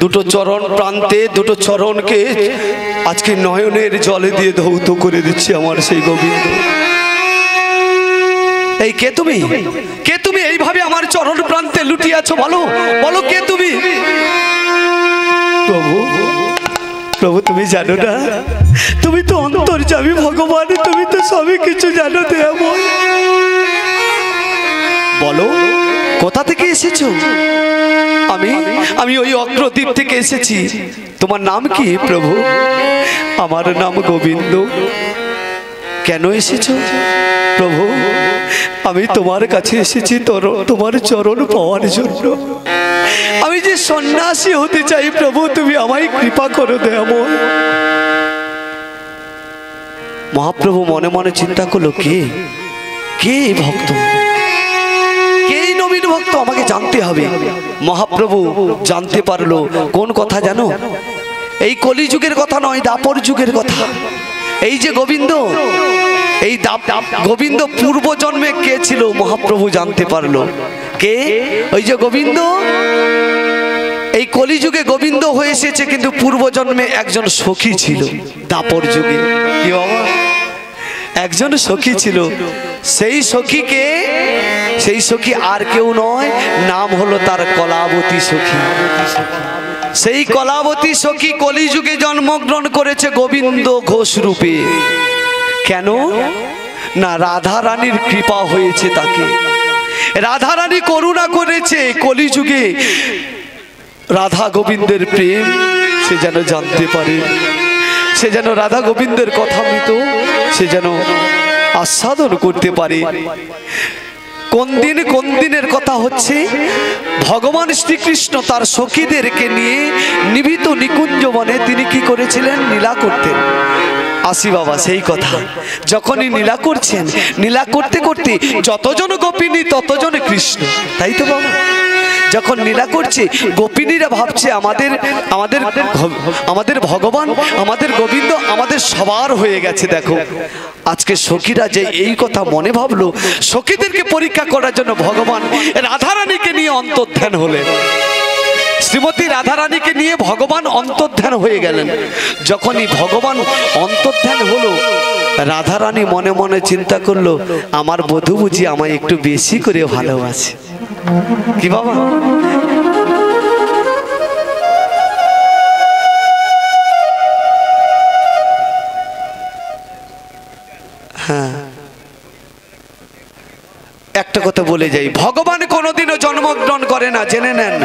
দুটো চরণ প্রান্তে দুটো চরণকে আজকে নয়নের জলে দিয়ে ধৌত করে দিচ্ছি আমার সেই গোবিন্দ। এই কে তুমি? কে তুমি এইভাবে আমার চরণ প্রান্তে লুটিয়ে আছো? বলো বলো কে তুমি? প্রভু প্রভু তুমি জানো না, তুমি তো অন্তর্যামী ভগবান, তুমি তো সবই কিছু জানো। দয়াময় বলো কোথা থেকে এসেছো? আমি ওই অগ্রদ্বীপ থেকে এসেছি। তোমার নাম কি প্রভু? আমার নাম গোবিন্দ। কেন এসেছো প্রভু? আমি তোমার কাছে এসেছি তোমার চরণ পাওয়ার জন্য। আমি যে সন্ন্যাসী হতে চাই প্রভু, তুমি আমায় কৃপা করো দয়াময়। মহাপ্রভু মনে মনে চিন্তা করলো, কে কে ভক্ত, কে নবীন ভক্ত, আমাকে জানতে হবে। মহাপ্রভু জানতে পারলো কোন কথা জানো? এই কলিযুগের কথা নয়, দাপর যুগের কথা। এই যে গোবিন্দ, এই গোবিন্দ পূর্ব জন্মে কে ছিল মহাপ্রভু জানতে পারলো। কে? ওই যে গোবিন্দ এই কলিযুগে গোবিন্দ হয়ে এসেছে, কিন্তু পূর্ব জন্মে একজন সখী ছিল দাপর যুগে। কি বাবা? একজন সখী ছিল। সেই সখীকে, সেই সখী আর কেউ নয়, নাম হলো তার কলাবতী সখী। সেই কলাবতী সখী কলিযুগে জন্মগ্রহণ করেছে গোবিন্দ ঘোষ রূপে। কেন না? রাধা রানীর কৃপা হয়েছে তাকে। রাধা রানী করুণা করেছে কলিযুগে। রাধা গোবিন্দের প্রেম সে যেন জানতে পারে, সে যেন রাধা গোবিন্দের কথা মৃত সে যেন আস্বাদন করতে পারে। কোন দিনের কথা হচ্ছে? ভগবান শ্রীকৃষ্ণ তার সখীদেরকে নিয়ে নিভৃত নিকুঞ্জ বনে তিনি কি করেছিলেন? লীলা করতেন। আসি বাবা সেই কথা। যখনই লীলা করছেন, লীলা করতে করতে যতজন গোপিনী ততজন কৃষ্ণ, তাই তো বাবা? যখন লীলা করছে গোপিনীরা ভাবছে আমাদের আমাদের আমাদের ভগবান, আমাদের গোবিন্দ আমাদের সবার হয়ে গেছে। দেখো আজকে সখীরা যে এই কথা মনে ভাবলো, সখীদেরকে পরীক্ষা করার জন্য ভগবান রাধারানীকে নিয়ে অন্তর্ধান হলেন। শ্রীমতী রাধারানীকে নিয়ে ভগবান অন্তর্ধান হয়ে গেলেন। যখনই ভগবান অন্তর্ধান হলো, রাধারানী মনে মনে চিন্তা করলো, আমার বধূ বুঝি আমায় একটু বেশি করে ভালোবাসে। কি বাবা? হ্যাঁ, একটা কথা বলে যাই, ভগবান কোনোদিনও জন্মগ্রহণ করে না, জেনে নেন।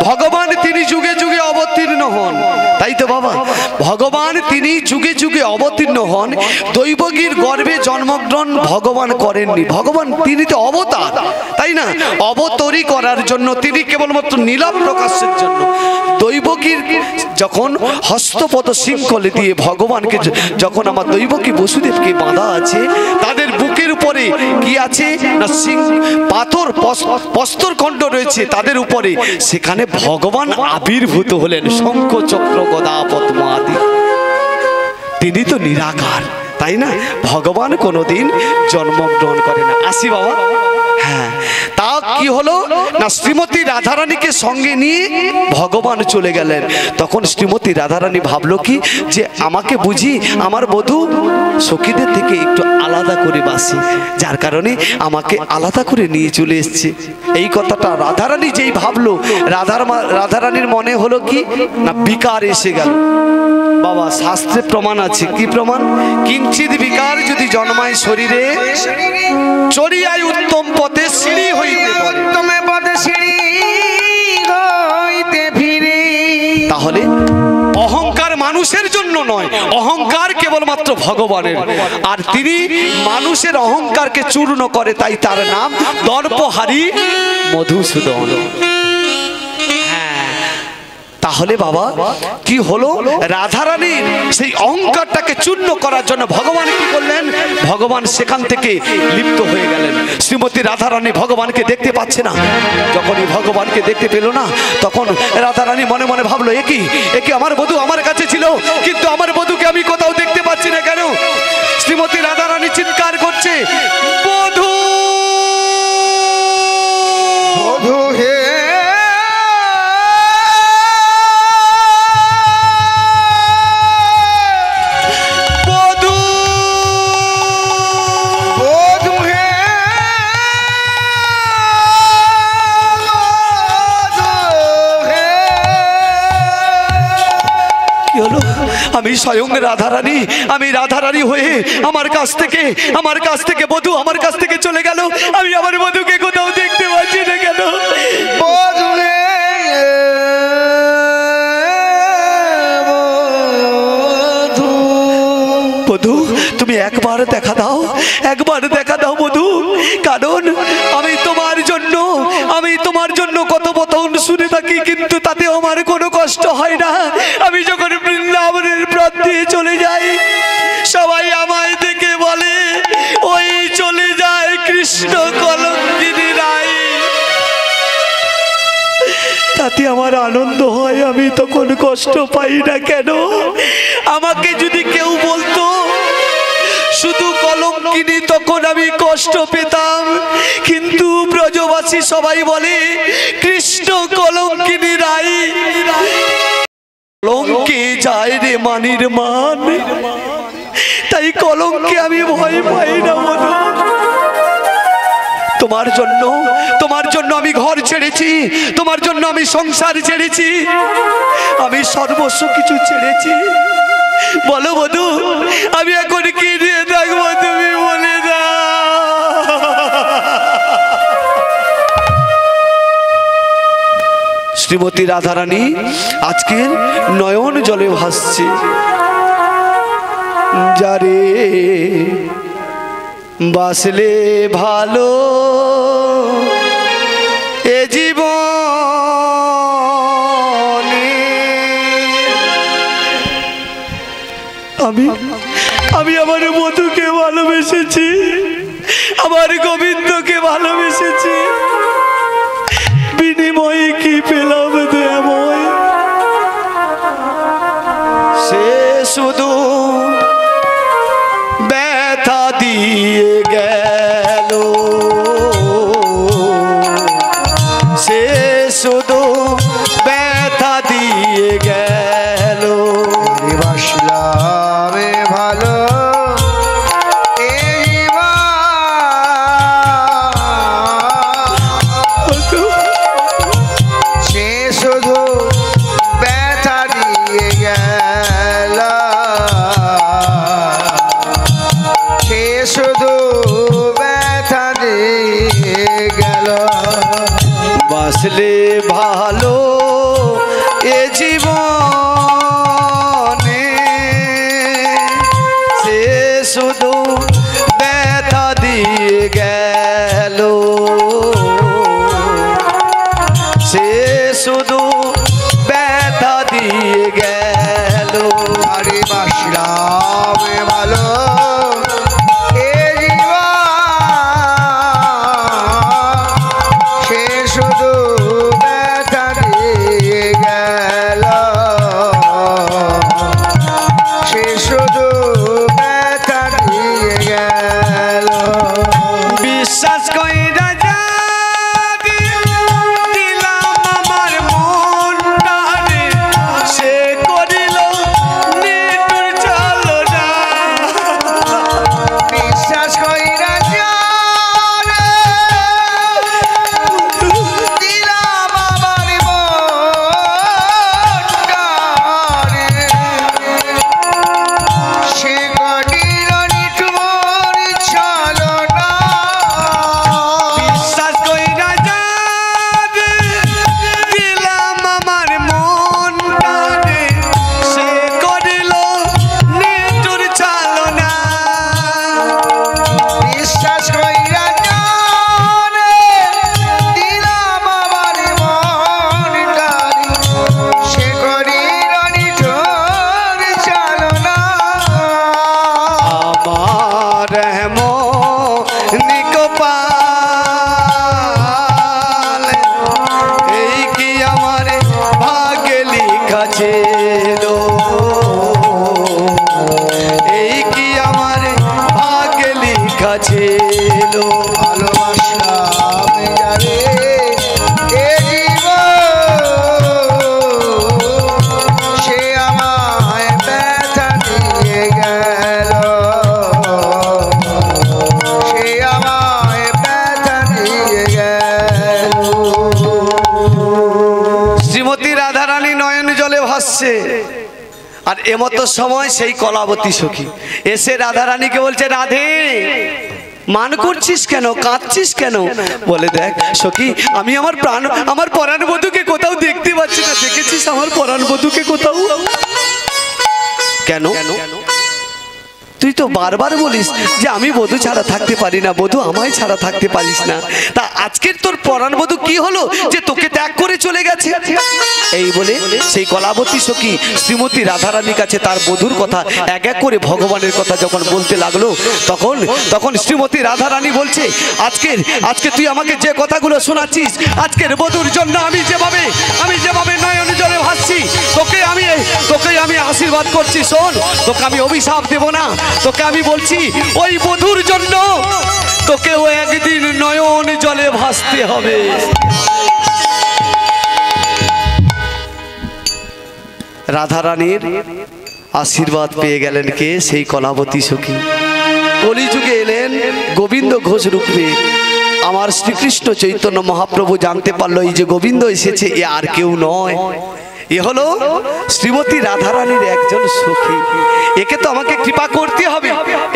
ভগবান তিনি যুগে যুগে অবতীর্ণ হন, তাই তো বাবা? ভগবান তিনি যুগে যুগে অবতীর্ণ হন। দৈবকীর গর্ভে জন্মগ্রহণ ভগবান করেননি। ভগবান তিনি তো অবতার, তাই না? অবতরী করার জন্য তিনি কেবলমাত্র নীলা প্রকাশের জন্য দৈবকীর যখন হস্তপদ শৃঙ্খলে দিয়ে ভগবানকে, যখন আমার দৈবকী বসুদেবকে বাঁধা আছে, তাদের বুকের উপরে কি আছে না? পাথর প্রস্তরখণ্ড রয়েছে তাদের উপরে, সেখানে ভগবান আবির্ভূত হলেন। শঙ্খ চক্র গদা পদ্ম আদি, তিনি তো নিরাকার, তাই না? ভগবান কোনোদিন জন্মগ্রহণ করে না। আসি বাবা। হ্যাঁ, তা কি হলো না? শ্রীমতী রাধারানীকে সঙ্গে নিয়ে ভগবান চলে গেলেন। তখন শ্রীমতী রাধারানী ভাবলো কি, যে আমাকে বুঝি আমার বধূ সখীদের থেকে একটু আলাদা করে বাসি, যার কারণে আমাকে আলাদা করে নিয়ে চলে এসছে। এই কথাটা রাধারানী যেই ভাবলো, রাধারানীর মনে হলো কি না, বিকার এসে গেল। বাবা শাস্ত্রে প্রমাণ আছে। কি প্রমাণ? কিঞ্চিত বিকার যদি জন্মায় শরীরে, চরিয়ায় উত্তম পথে সিঁড়ি হইতে ফিরে। তাহলে অহংকার মানুষের জন্য নয়, অহংকার কেবলমাত্র ভগবানের। আর তিনি মানুষের অহংকারকে চূর্ণ করে, তাই তার নাম দর্পহারী মধুসূদন। তাহলে বাবা কি হলো? রাধারানীর সেই অহংকারটাকে চূর্ণ করার জন্য ভগবান কি করলেন? ভগবান সেখান থেকে লিপ্ত হয়ে গেলেন। শ্রীমতী রাধারানী ভগবানকে দেখতে পাচ্ছে না। যখনই ভগবানকে দেখতে পেল না, তখন রাধারানী মনে মনে ভাবলো, একি আমার বধূ আমার কাছে ছিল, কিন্তু আমার বধূকে আমি কোথাও দেখতে পাচ্ছি না কেন? শ্রীমতী রাধারানী চিৎকার করছে, বধূ বধূ হে আমি স্বয়ং রাধারানী, আমি রাধারানী হয়ে আমার কাছ থেকে বধূ আমার কাছ থেকে চলে গেল। আমি আমার বধূকে কোথাও দেখতে পাচ্ছি না কেন? বধূ তুমি একবার দেখা দাও বধূ, কারণ আমি তোমার জন্য কত বচন শুনে থাকি, কিন্তু তাতে আমার কোনো কষ্ট হয় না। আমি যখন বৃন্দাবনের প্রান্ত দিয়ে চলে যাই, সবাই আমায় দেখে বলে ওই চলে যায় কৃষ্ণ কলঙ্কিনী রায়। তাতে আমার আনন্দ হয়, আমি তখন কষ্ট পাই না কেন? আমাকে যদি কেউ বলতো শুধু কলঙ্কিনী, তখন আমি কষ্ট পেতাম, কিন্তু ব্রজবাসী সবাই বলে কৃষ্ণ কলঙ্কিনী রায়। কলঙ্কে যায় রে মানির মান, তাই কলঙ্কে আমি ভয় পাই না। তোমার জন্য আমি ঘর ছেড়েছি, তোমার জন্য আমি সংসার ছেড়েছি, আমি সর্বস্ব কিছু ছেড়েছি। বলো বধূ, আমি এখন কি দিয়ে থাকবো, তুমি বলে দাও। শ্রীমতী রাধারানী আজকে নয়ন জলে ভাসছে। যারে বাসলে ভালো এ জীবনে, আমি আমার বধূকে ভালোবেসেছি, আমার গোবিন্দকে ভালোবেসেছি, বিনিময়ে কি পেলাম দয়াময়? সে শুধু ব্যথা দিয়ে গেল, সে শুধু ব্যথা দিয়ে গেল। বাসলামে ভালো সে শুধু ব্যথা দিয়ে গেল, সে শুধু ব্যথা দিয়ে গেল। বাসলে ভালো এ জীবনে, সে শুধু ব্যথা দিয়ে গেল, সে শুধু ব্যথা দিয়ে গেল। আরে বাসলামে ভালো এ জীবন, সে শুধু ব্যথা দিয়ে গেল, সে শুধু ব্যথা দিয়ে গেল। বিশ্বাস কইরা দিলাম আমার মনটারে, সে করিল নিঠুর চালনা। বিশ্বাস কইরা দিলাম আমার মনটারে, সে করিল নিঠুর চালনা। বিশ্বাস কইরা দিলাম আমার মনটারে, সে করিল নিঠুর চালনা। বিশ্বাস কইরা দিলাম আমার মনটারে, সে করিল নিঠুর চালনা। আমার নিকপাল, এই কি আমার ভাগ্যে লিখা ছিল, এই কি আমার ভাগ্যে লিখা ছিল। ভালোবাসলাম যারে এ জীবন, সে আমায় ব্যথা দিয়ে গেল, সে আমায় ব্যথা দিয়ে গেল। শ্রীমতী রাধারানী নয়ন জলে ভাসছে। আর এমতো সময় সেই কলাবতী সখী এসে রাধা রানীকে বলছে, রাধে মান করছিস কেন, কাঁদছিস কেন? বলে, দেখ সখী, আমি আমার পরাণ বধূকে কোথাও দেখতে পাচ্ছি না। দেখেছিস আমার পরাণ বধূকে কোথাও? কেন? তুই তো বারবার বলিস যে আমি বধূ ছাড়া থাকতে পারি না, বধূ আমায় ছাড়া থাকতে পারিস না। তা আজকের তোর পরাণ বধূ কি হলো যে তোকে ত্যাগ করে চলে গেছে? এই বলে সেই কলাবতী সখী শ্রীমতী রাধারানীর কাছে তার বধূর কথা এক এক করে ভগবানের কথা যখন বলতে লাগলো, তখন শ্রীমতী রাধারানী বলছে, আজকে তুই আমাকে যে কথাগুলো শোনাচ্ছিস, আজকের বধূর জন্য আমি যেভাবে নয়ন জলে ভাসছি, তোকে আমি আশীর্বাদ করছি। শোন, তোকে আমি অভিশাপ দেব না, তোকে আমি বলছি ওই বধূর জন্য তোকেও একদিন নয়ন জলে ভাসতে হবে। রাধারানীর আশীর্বাদ পেয়ে গেলেন কে? সেই কলাবতী সখী। কলিযুগে এলেন গোবিন্দ ঘোষ রূপে। আমার শ্রীকৃষ্ণ চৈতন্য মহাপ্রভু জানতে পারলো এই যে গোবিন্দ এসেছে, এ আর কেউ নয়, এ হলো শ্রীমতী রাধারানীর একজন সখী। একে তো আমাকে কৃপা করতে হবে,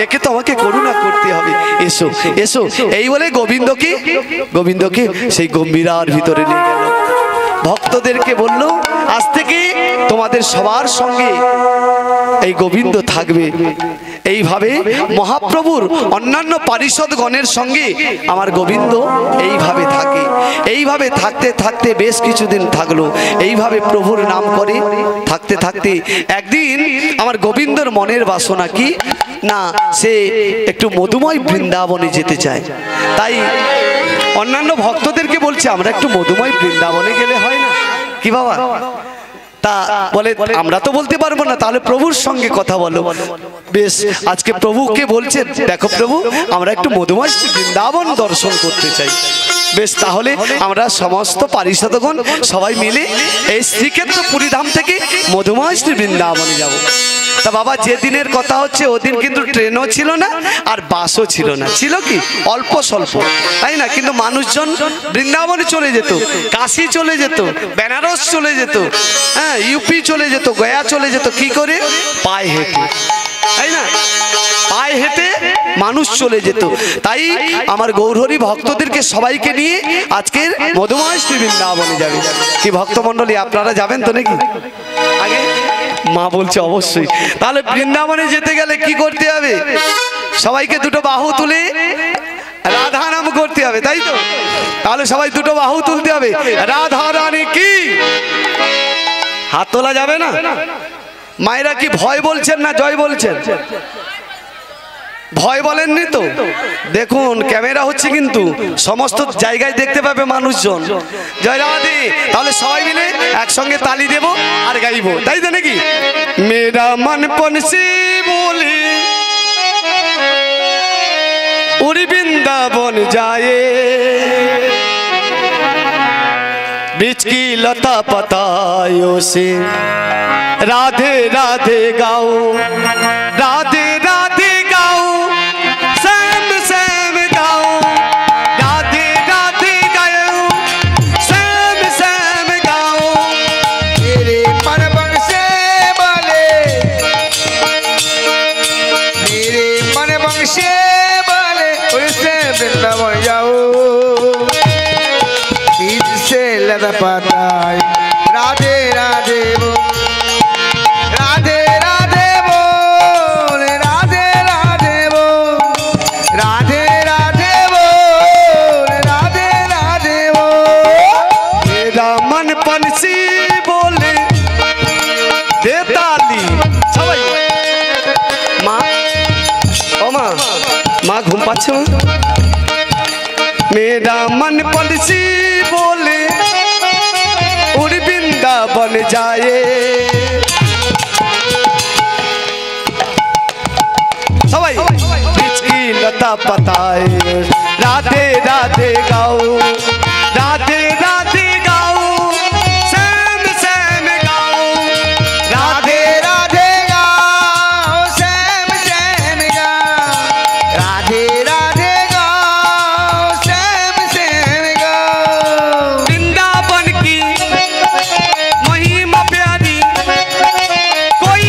একে তো আমাকে করুণা করতে হবে। এসো এসো, এই বলে গোবিন্দকে সেই গম্ভীরার ভিতরে নিয়ে গেল। ভক্তদেরকে বলল, আজ থেকে তোমাদের সবার সঙ্গে এই গোবিন্দ থাকবে। এইভাবে মহাপ্রভুর অন্যান্য পারিষদগণের সঙ্গে আমার গোবিন্দ এইভাবে থাকে। এইভাবে থাকতে থাকতে বেশ কিছুদিন থাকলো। এইভাবে প্রভুর নাম করে থাকতে থাকতে একদিন আমার গোবিন্দর মনের বাসনা কি না, সে একটু মধুময় বৃন্দাবনে যেতে চায়। তাই অন্যান্য ভক্তদেরকে বলছে, আমরা একটু মধুময় বৃন্দাবনে গেলে হয় না কি বাবা? তা বলে, আমরা তো বলতে পারবো না, তাহলে প্রভুর সঙ্গে কথা বলো। বেশ, আজকে প্রভুকে বলছে, দেখো প্রভু, আমরা একটু মধুময় বৃন্দাবন দর্শন করতে চাই। বেশ, তাহলে আমরা সমস্ত পারিষদগণ সবাই মিলে এই শ্রীক্ষেত্র পুরীধাম থেকে মধুময় বৃন্দাবনে যাব। তা বাবা, যে দিনের কথা হচ্ছে ওদিন কিন্তু ট্রেনও ছিল না আর বাসও ছিল না, ছিল কি অল্প স্বল্প, তাই না? কিন্তু মানুষজন বৃন্দাবনে চলে যেত, কাশী চলে যেত, বেনারস চলে যেত, হ্যাঁ, ইউপি চলে যেত, গয়া চলে যেত। কি করে? পায়ে হেঁটে, তাই না? পায়ে হেঁটে মানুষ চলে যেত। তাই আমার গৌরহরি ভক্তদেরকে সবাইকে নিয়ে আজকের মধুময় শ্রী বৃন্দাবনে যাবে। কি ভক্তমণ্ডলী, আপনারা যাবেন তো নাকি? আগে মা বলছে অবশ্যই। তাহলে বৃন্দাবনে যেতে গেলে কি করতে হবে? সবাইকে দুটো বাহু তুলে রাধা নাম করতে হবে, তাই তো? তাহলে সবাই দুটো বাহু তুলতে হবে, রাধা রানী কি। হাত তোলা যাবে না? মায়েরা কি ভয় বলছেন না জয় বলছেন? ভয় বলেননি তো? দেখুন, ক্যামেরা হচ্ছে কিন্তু সমস্ত জায়গায় দেখতে পাবে মানুষজন। জয় রাধে। তাহলে সবাই মিলে একসঙ্গে তালি দেব আর গাইবো, তাই তো নাকি? মেরা মন পনসি বলি উড়ি বৃন্দাবন যায়, बीच की लता पतायों से राधे राधे गाओ, राधे राधे गाओ, सैम सैम गाओ, राधे राधे गाओ, सैम सैम गाओ। मेरे मन से बोले, मेरे मन से बोले, उसे वृंदावन जाओ, बीच से लता पताई, राधे राधे बोल, राधे राधे बोल, राधे राधे बोल, राधे राधे बोल, राधे राधे बोल। मेरा मन पंछी बोले दे ताली। সবাই মা, ও মা, মা ঘুম পাচ্ছে না? मेरा मन पंछी बोले उड़ बन जाए। सबाई बीच की लता पताए, राधे राधे गाओ, राधे राधे गाओ, सैम सैम गाओ, राधे राधे गाओ, सैम सैम गाओ, राधे राधे गाओ, सैम सैम गाओ। वृंदावन की महिमा प्यारी कोई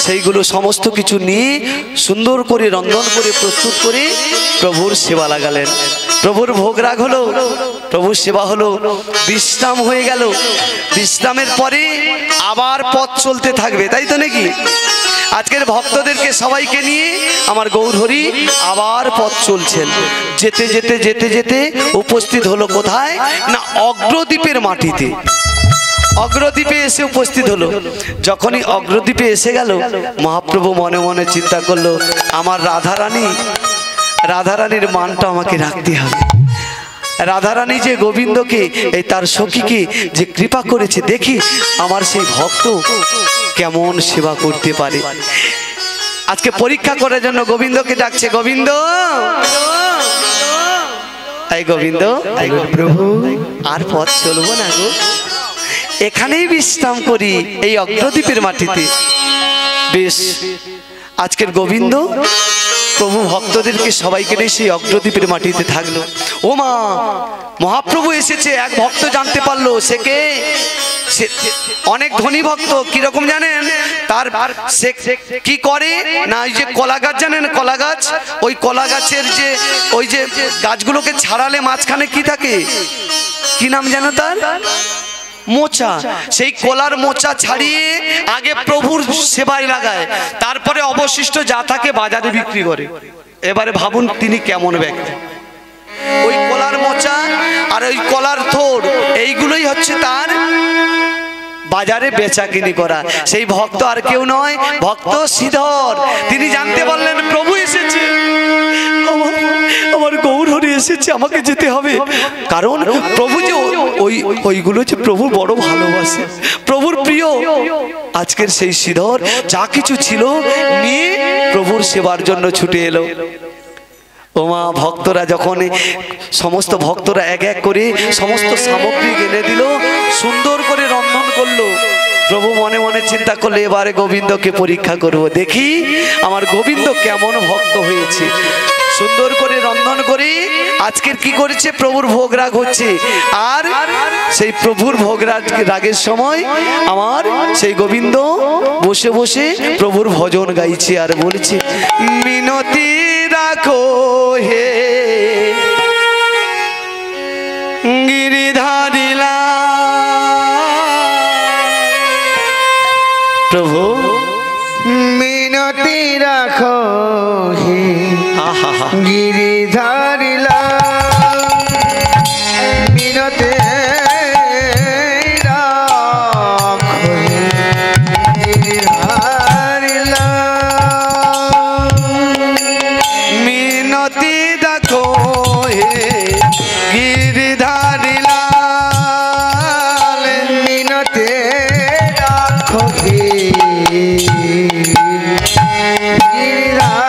সেইগুলো সমস্ত কিছু নিয়ে সুন্দর করে রন্ধন করে প্রস্তুত করে প্রভুর সেবা লাগালেন। প্রভুর ভোগ রাগ হলো, প্রভুর সেবা হলো, বিশ্রাম হয়ে গেল। বিশ্রামের পরে আবার পথ চলতে থাকবে, তাই তো নাকি? আজকের ভক্তদেরকে সবাইকে নিয়ে আমার গৌরহরি আবার পথ চলছেন। যেতে যেতে যেতে যেতে উপস্থিত হলো কোথায় না, অগ্রদ্বীপের মাটিতে। অগ্রদ্বীপে এসে উপস্থিত হলো। যখনই অগ্রদ্বীপে এসে গেল, মহাপ্রভু মনে মনে চিন্তা করলো, আমার রাধারানীর মানটা আমাকে রাখতে হবে। রাধারানী যে গোবিন্দকে, এই তার সখীকে যে কৃপা করেছে, দেখি আমার সেই ভক্ত কেমন সেবা করতে পারে। আজকে পরীক্ষা করার জন্য গোবিন্দকে ডাকছে, গোবিন্দ, এই গোবিন্দ, প্রভু আর পথ চলবো না গো, এখানেই বিশ্রাম করি এই অগ্রদ্বীপের মাটিতে। বেশ, আজকের গোবিন্দ প্রভু ভক্তদেরকে সবাইকে নিয়ে সেই অগ্রদ্বীপের মাটিতে থাকলো। ও মা, মহাপ্রভু এসেছে। এক ভক্ত জানতে পারলো, সে কে? সে অনেক ধনী ভক্ত। কিরকম জানেন? তার সে কি করে না, ওই যে কলা গাছ জানেন, কলা গাছ, ওই কলা গাছের যে ওই যে গাছগুলোকে ছাড়ালে মাঝখানে কি থাকে, কি নাম জানো তার? মোচা। সেই কলার মোচা ছাড়িয়ে আগে প্রভুর সেবায় লাগায়, তারপরে অবশিষ্ট যা থাকে বাজারে বিক্রি করে। এবারে ভাবুন তিনি কেমন ব্যক্তি। ওই কলার মোচা আর ওই কলার থোড়, এইগুলোই হচ্ছে তার বাজারে বেচাকিনি করা। সেই ভক্ত আর কেউ নয়, ভক্ত শ্রীধর। তিনি জানতে পারলেন প্রভু এসেছে, আমার গৌরহরি এসেছে, আমাকে যেতে হবে। কারণ প্রভু যে ওইগুলো যে প্রভু বড় ভালোবাসে, প্রভুর প্রিয়। আজকের সেই শ্রীধর যা কিছু ছিল নিয়ে প্রভুর সেবার জন্য ছুটে এলো। ওমা, ভক্তরা যখন সমস্ত ভক্তরা এক এক করে সমস্ত সামগ্রী এনে দিল, সুন্দর করে রন্ধন করলো। প্রভু মনে মনে চিন্তা করলে, এবারে গোবিন্দকে পরীক্ষা করব, দেখি আমার গোবিন্দ কেমন ভক্ত হয়েছে। সুন্দর করে রন্ধন করে আজকের কি করেছে, প্রভুর ভোগ রাগ হচ্ছে। আর সেই প্রভুর ভোগ রাগের সময় আমার সেই গোবিন্দ বসে বসে প্রভুর ভজন গাইছে আর বলছে, মিনতি রাখো হে গিরিধারিলা। প্রভু মিনতি রাখো হে গিরিধারিলা, মিনতি রাখো হে গিরিধারিলা, মিনতি দেখো হে গিরিধারিলা, মিনতি রাখো হে গিরিধারিলা।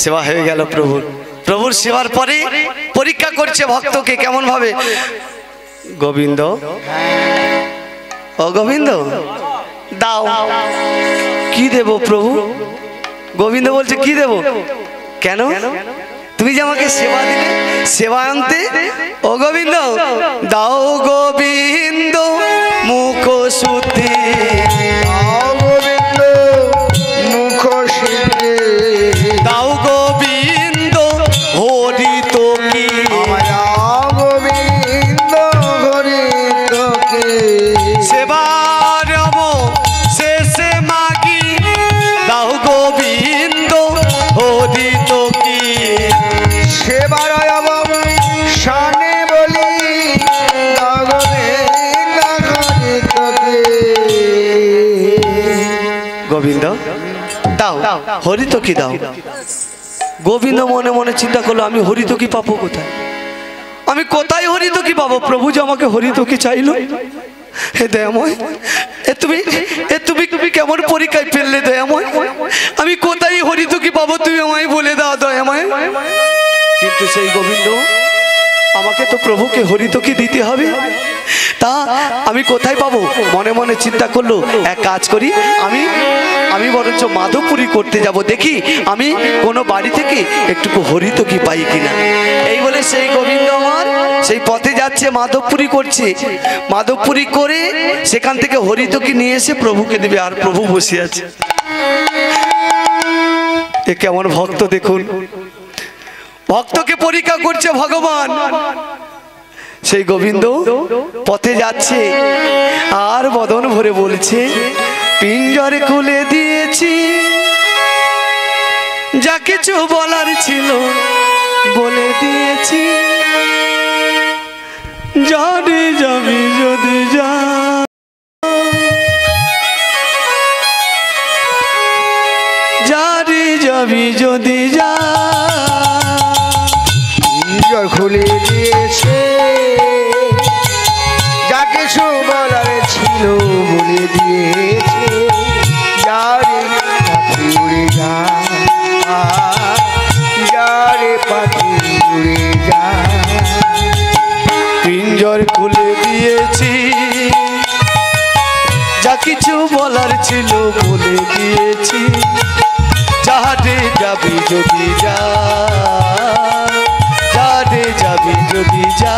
সেবা হয়ে গেল প্রভুর। প্রভুর সেবার পরে পরীক্ষা করছে ভক্তকে কেমন ভাবে। গোবিন্দ, ও গোবিন্দ দাও। কি দেব প্রভু? গোবিন্দ বলছে কি দেব? কেন? তুমি যে আমাকে সেবা দিলে, সেবা আনতে। ও গোবিন্দ দাও গোবিন্দ মুখ শুদ্ধি, দাও গোবিন্দ মুখ শুদ্ধি, দাও গোবিন্দ হরিত কি, দাও গোবিন্দ হরিত কি, সেবার শেষে মাগি দাও গোবিন্দ হরিত কি, সেবার শানে বলি দাও গোবিন্দ হরিত কি। গোবিন্দ দাও হরিত কি দাও। গোবিন্দ মনে মনে চিন্তা করলো আমি হরিত কি পাবো কোথায়? আমি কোথায় হরিত কি পাবো? প্রভু যে আমাকে হরিত কি চাইলো। হে দয়াময়, তুমি কেমন পরীক্ষায় ফেললে দয়াময়? আমি কোথায় হরিত কি পাবো তুমি আমায় বলে দাও দয়াময়। কিন্তু সেই গোবিন্দ আমাকে তো প্রভুকে হরিত কি দিতে হবে, তা আমি কোথায় পাবো? মনে মনে চিন্তা করলো এক কাজ করি, আমি বরঞ্চ মাধবপুরী করতে যাব, দেখি আমি কোনো বাড়ি থেকে একটুকু হরিত কি পাই কিনা। এই বলে সেই গোবিন্দ আমার সেই পথে যাচ্ছে, মাধবপুরী করছে। মাধবপুরী করে সেখান থেকে হরিত কি নিয়ে এসে প্রভুকে দেবে, আর প্রভু বসে আছে। এ কেমন ভক্ত দেখুন, ভক্তকে পরীক্ষা করছে ভগবান। সেই গোবিন্দ পথে যাচ্ছে আর বদন ভরে বলছে পিঞ্জরে খুলে দিয়েছি, যা কিছু বলার ছিল বলে দিয়েছি, জানি যাবি যদি যা, জানি যাবি যদি যা, পিঞ্জর খুলে দিয়েছে, যা কিছু বলার ছিল বলে দিয়েছে, যারে পাখি উড়ে যা, যারে পাখি উড়ে যা। পিঞ্জর খুলে দিয়েছি, যা কিছু বলার ছিল বলে দিয়েছি, যাহাতে যাবি যদি যা, যাহাতে যাবি যদি যা।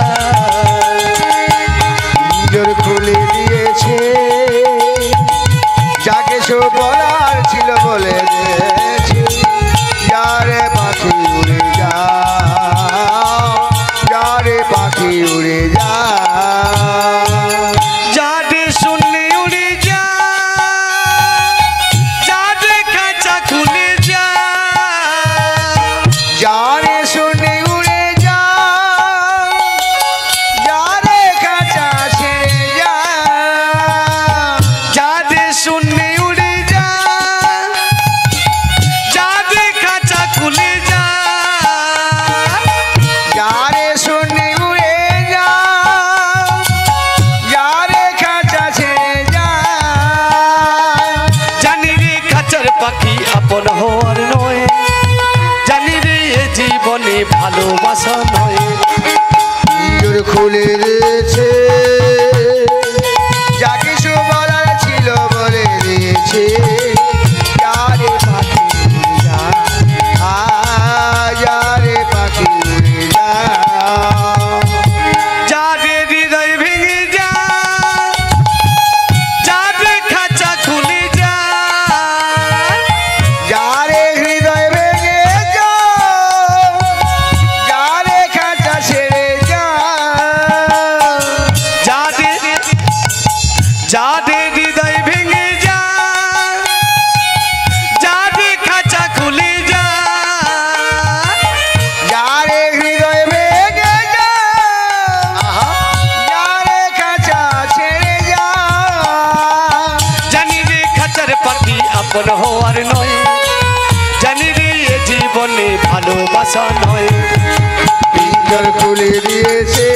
পিঞ্জর খুলে দিয়েছে, যা কিছু বলার ছিল বলে দিয়েছে, যারে পাখি উড়ে যা, যারে পাখি উড়ে যা। যাহাতে শুনলে উড়ে যা, যাহাতে খাঁচা খুলে যা, যারে শুনে উড়ে যা, যারে খাঁচা ছেড়ে যা, যাহাতে শুনলে উড়ে যা, যাহাতে খাঁচা খুলে যা, যারে শুনে উড়ে যা, যারে খাঁচা ছেড়ে যা। জানি রে খাঁচার পাখি আপন হওয়ার নয়, জানি রে এ জীবনে ভালোবাসা নয়। পিঞ্জর খুলে দিয়েছে, যা কিছু বলার ছিল বলে দিয়েছে, যারে পাখি উড়ে যা, যারে পাখি উড়ে যা। যাদের হৃদয় ভেঙে যা, যাদের খাঁচা খুলে যা, যারে হৃদয় ভেঙে যা, যারে খাঁচা ছেড়ে যা। যাদের যাদের হৃদয় ভেঙে যা, যাদের খাঁচা খুলে যা, যারে হৃদয় ভেঙে যা, যারে খাঁচা ছেড়ে যা। জানি রে খাঁচার পাখি আপন হওয়ার নয়, জানি রে এ জীবনে ভালোবাসা নয়। পিঞ্জর খুলে দিয়েছে,